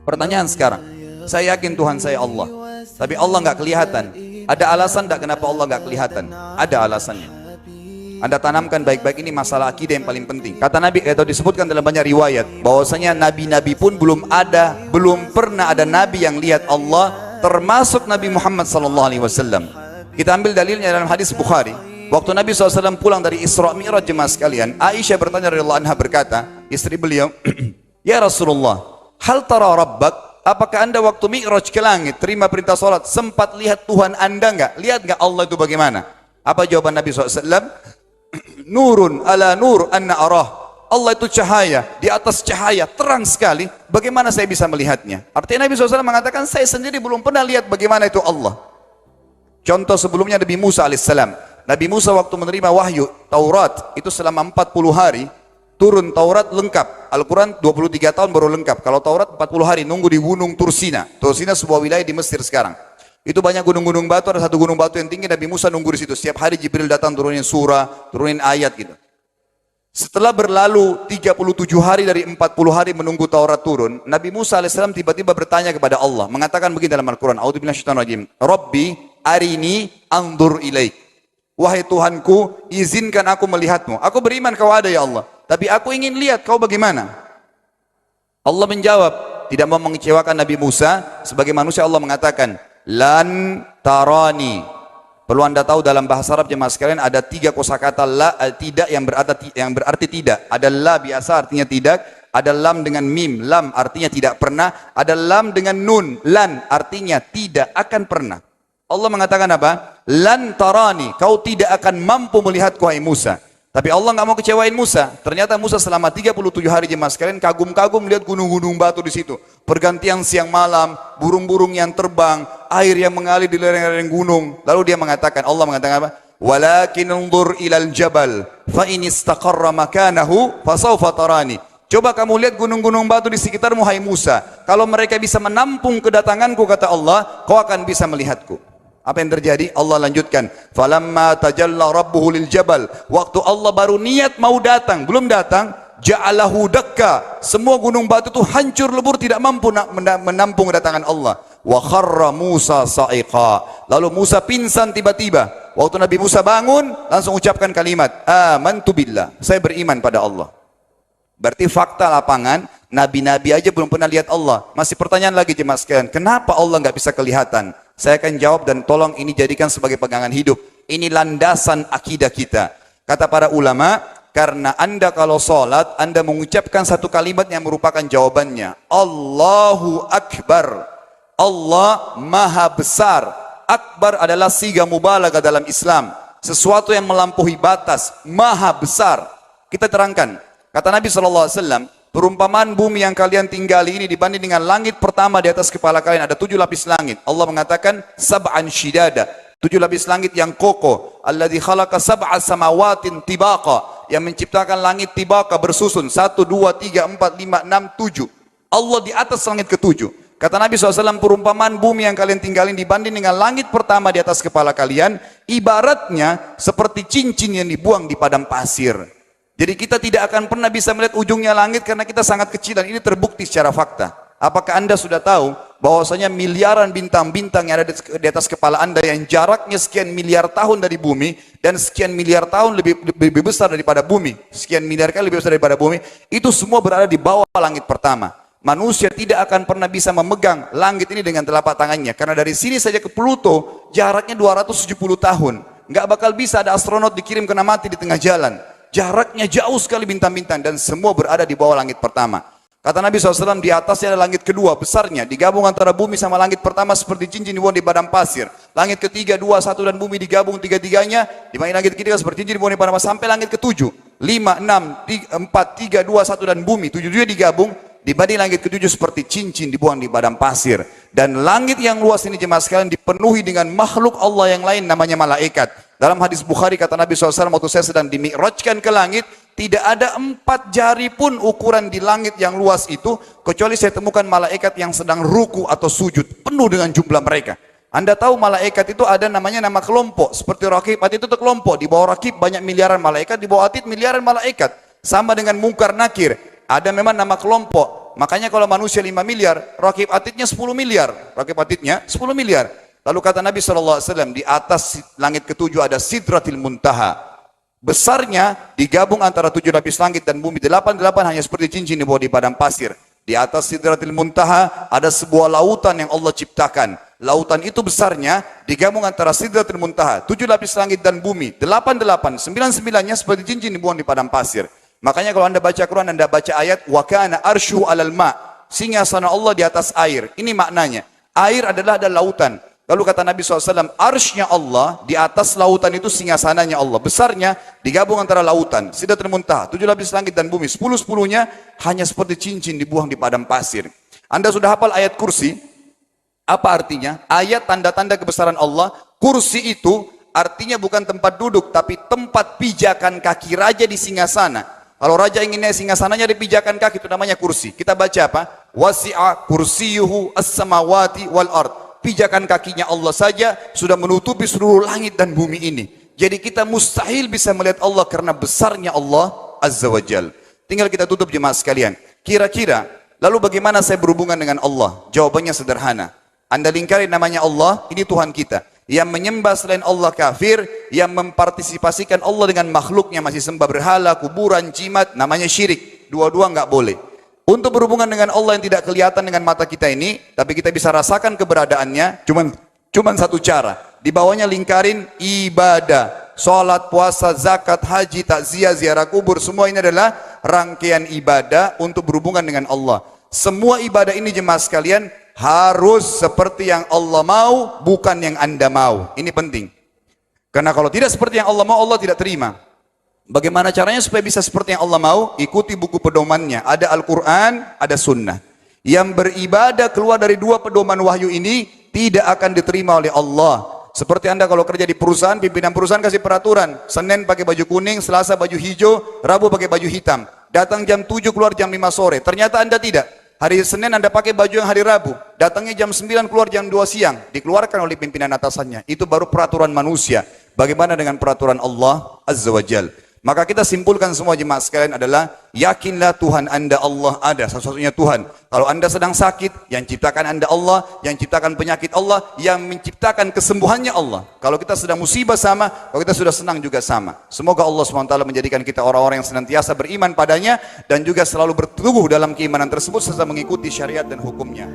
Pertanyaan sekarang, saya yakin Tuhan saya Allah, tapi Allah nggak kelihatan. Ada alasan tak kenapa Allah nggak kelihatan? Ada alasannya. Anda tanamkan baik-baik, ini masalah akidah yang paling penting. Kata Nabi, atau disebutkan dalam banyak riwayat, bahwasanya nabi-nabi pun belum pernah ada nabi yang lihat Allah, termasuk Nabi Muhammad SAW. Kita ambil dalilnya dalam hadis Bukhari. Waktu Nabi SAW pulang dari Isra Mi'raj, jemaah sekalian, Aisyah bertanya radhiyallahu anha, berkata, istri beliau, ya Rasulullah, hal tara rabbak? Apakah anda waktu Mi'raj ke langit, terima perintah salat, sempat lihat Tuhan anda enggak? Lihat enggak Allah itu bagaimana? Apa jawaban Nabi SAW? Nurun ala nur anna arah. Allah itu cahaya, di atas cahaya, terang sekali. Bagaimana saya bisa melihatnya? Artinya Nabi SAW mengatakan, saya sendiri belum pernah lihat bagaimana itu Allah. Contoh sebelumnya Nabi Musa alaihissalam. Nabi Musa waktu menerima wahyu Taurat, itu selama 40 hari, turun Taurat lengkap. Al-Quran 23 tahun baru lengkap. Kalau Taurat 40 hari, nunggu di gunung Tursina. Tursina sebuah wilayah di Mesir sekarang. Itu banyak gunung-gunung batu, ada satu gunung batu yang tinggi, Nabi Musa nunggu di situ. Setiap hari Jibril datang turunin surah, turunin ayat gitu. Setelah berlalu 37 hari dari 40 hari menunggu Taurat turun, Nabi Musa alaihissalam tiba-tiba bertanya kepada Allah, mengatakan begini dalam Al-Quran, A'udzu billahi minasyaitonir rajim, Rabbi arini anzur ilaik. Wahai Tuhanku, izinkan aku melihatmu. Aku beriman kau ada ya Allah, tapi aku ingin lihat kau bagaimana. Allah menjawab, tidak mau mengecewakan Nabi Musa, sebagai manusia Allah mengatakan, lan tarani. Perlu anda tahu dalam bahasa Arab jemaah sekalian ada 3 kosakata la, tidak yang berarti tidak. Ada la biasa artinya tidak, ada lam dengan mim, lam artinya tidak pernah, ada lam dengan nun, lan artinya tidak akan pernah. Allah mengatakan apa? Lan tarani, kau tidak akan mampu melihatku hai Musa. Tapi Allah nggak mau kecewain Musa. Ternyata Musa selama 37 hari jemaah sekalian kagum-kagum melihat gunung-gunung batu di situ. Pergantian siang malam, burung-burung yang terbang, air yang mengalir di lereng-lereng gunung. Lalu dia mengatakan, Allah mengatakan apa? Walakin unzur ilal jabal fa in istaqarra makanahu fasawfa tarani. Coba kamu lihat gunung-gunung batu di sekitarmu hai Musa. Kalau mereka bisa menampung kedatanganku, kata Allah, kau akan bisa melihatku. Apa yang terjadi? Allah lanjutkan, falamma tajalla rabbuhu lil jabal. Waktu Allah baru niat mau datang, belum datang, ja'alahu dakka. Semua gunung batu itu hancur lebur, tidak mampu menampung kedatangan Allah. Wa kharra Musa sa'iqa. Lalu Musa pingsan tiba-tiba. Waktu Nabi Musa bangun, langsung ucapkan kalimat, amantu billah. Saya beriman pada Allah. Berarti fakta lapangan, nabi-nabi aja belum pernah lihat Allah. Masih pertanyaan lagi jemaah sekalian, kenapa Allah nggak bisa kelihatan? Saya akan jawab dan tolong ini jadikan sebagai pegangan hidup. Ini landasan akidah kita. Kata para ulama, karena anda kalau sholat, anda mengucapkan satu kalimat yang merupakan jawabannya. Allahu Akbar. Allah Maha Besar. Akbar adalah siga mubalaghah dalam Islam. Sesuatu yang melampaui batas, Maha Besar. Kita terangkan. Kata Nabi SAW, perumpamaan bumi yang kalian tinggali ini dibanding dengan langit pertama di atas kepala kalian, ada 7 lapis langit. Allah mengatakan, sab'an shidada, 7 lapis langit yang kokoh. Alladzi khalaqa sab'a samawatin tibaqa, yang menciptakan langit tibaqa bersusun, 1, 2, 3, 4, 5, 6, 7. Allah di atas langit ke-7. Kata Nabi SAW, perumpamaan bumi yang kalian tinggalin dibanding dengan langit pertama di atas kepala kalian, ibaratnya seperti cincin yang dibuang di padang pasir. Jadi kita tidak akan pernah bisa melihat ujungnya langit karena kita sangat kecil, dan ini terbukti secara fakta. Apakah anda sudah tahu bahwasanya miliaran bintang-bintang yang ada di atas kepala anda yang jaraknya sekian miliar tahun dari bumi dan sekian miliar tahun lebih besar daripada bumi, sekian miliar kali lebih besar daripada bumi, itu semua berada di bawah langit pertama. Manusia tidak akan pernah bisa memegang langit ini dengan telapak tangannya karena dari sini saja ke Pluto jaraknya 270 tahun. Nggak bakal bisa ada astronot dikirim kena mati di tengah jalan. Jaraknya jauh sekali bintang-bintang dan semua berada di bawah langit pertama. Kata Nabi SAW, di atasnya ada langit kedua besarnya, digabung antara bumi sama langit pertama seperti cincin dibuang di padang pasir. Langit ketiga, 2, 1 dan bumi digabung tiga-tiganya, dibagi langit ketiga seperti cincin dibuang di padang pasir sampai langit ketujuh. 5, 6, 4, 3, 2, 1 dan bumi, 7 digabung, dibanding langit ketujuh seperti cincin dibuang di padang pasir. Dan langit yang luas ini jemaah sekalian dipenuhi dengan makhluk Allah yang lain namanya malaikat. Dalam hadis Bukhari kata Nabi SAW, waktu saya sedang dimi'rajkan ke langit, tidak ada 4 jari pun ukuran di langit yang luas itu, kecuali saya temukan malaikat yang sedang ruku atau sujud, penuh dengan jumlah mereka. Anda tahu malaikat itu ada namanya nama kelompok, seperti Rakib, Atid itu kelompok, di bawah Rakib banyak miliaran malaikat, di bawah Atid miliaran malaikat. Sama dengan Mungkar Nakir, ada memang nama kelompok, Makanya kalau manusia 5 miliar, rakib atidnya 10 miliar. Rakib atidnya 10 miliar. Lalu kata Nabi SAW, di atas langit ketujuh ada Sidratil Muntaha. Besarnya digabung antara 7 lapis langit dan bumi. 8 hanya seperti cincin di bawah di padang pasir. Di atas Sidratil Muntaha ada sebuah lautan yang Allah ciptakan. Lautan itu besarnya digabung antara Sidratil Muntaha, 7 lapis langit dan bumi. 8, 9-9-nya seperti cincin dibuang di padang pasir. Makanya kalau anda baca Quran, anda baca ayat wa kana arsyu alal ma, singgasana Allah di atas air. Ini maknanya. Air adalah ada lautan. Lalu kata Nabi SAW, arsy-nya Allah di atas lautan itu singgasananya Allah. Besarnya digabung antara lautan, Sidratul Muntaha, 7 lapis langit dan bumi. 10-10-nya hanya seperti cincin dibuang di padang pasir. Anda sudah hafal ayat kursi? Apa artinya? Ayat tanda-tanda kebesaran Allah. Kursi itu artinya bukan tempat duduk, tapi tempat pijakan kaki raja di singgasana. Kalau raja ingin naik singgasananya dipijakan kaki, itu namanya kursi. Kita baca apa? Wasi'a kursiyuhu as-samawati wal ard. Pijakan kakinya Allah saja sudah menutupi seluruh langit dan bumi ini. Jadi kita mustahil bisa melihat Allah karena besarnya Allah Azza wa Jal. Tinggal kita tutup jemaah sekalian. Kira-kira, lalu bagaimana saya berhubungan dengan Allah? Jawabannya sederhana. Anda lingkari namanya Allah, ini Tuhan kita. Yang menyembah selain Allah kafir, yang mempartisipasikan Allah dengan makhluknya, masih sembah berhala, kuburan, jimat, namanya syirik. Dua-dua nggak boleh. Untuk berhubungan dengan Allah yang tidak kelihatan dengan mata kita ini, tapi kita bisa rasakan keberadaannya, cuman satu cara. Di bawahnya lingkarin ibadah. Salat, puasa, zakat, haji, takziah, ziarah kubur, semua ini adalah rangkaian ibadah untuk berhubungan dengan Allah. Semua ibadah ini jemaah sekalian harus seperti yang Allah mau, bukan yang Anda mau. Ini penting. Karena kalau tidak seperti yang Allah mau, Allah tidak terima. Bagaimana caranya supaya bisa seperti yang Allah mau? Ikuti buku pedomannya. Ada Al-Quran, ada Sunnah. Yang beribadah keluar dari dua pedoman wahyu ini tidak akan diterima oleh Allah. Seperti Anda kalau kerja di perusahaan, pimpinan perusahaan kasih peraturan. Senin pakai baju kuning, Selasa baju hijau, Rabu pakai baju hitam. Datang jam 7, keluar jam 5 sore. Ternyata Anda tidak. Hari Senin Anda pakai baju yang hari Rabu, datangnya jam 9, keluar jam 2 siang, dikeluarkan oleh pimpinan atasannya. Itu baru peraturan manusia. Bagaimana dengan peraturan Allah Azza wa Jal? Maka kita simpulkan semua jemaah sekalian adalah, yakinlah Tuhan Anda Allah ada, satu-satunya Tuhan. Kalau Anda sedang sakit, yang ciptakan Anda Allah, yang ciptakan penyakit Allah, yang menciptakan kesembuhannya Allah. Kalau kita sedang musibah sama, kalau kita sudah senang juga sama. Semoga Allah SWT menjadikan kita orang-orang yang senantiasa beriman padanya, dan juga selalu berteguh dalam keimanan tersebut, serta mengikuti syariat dan hukumnya.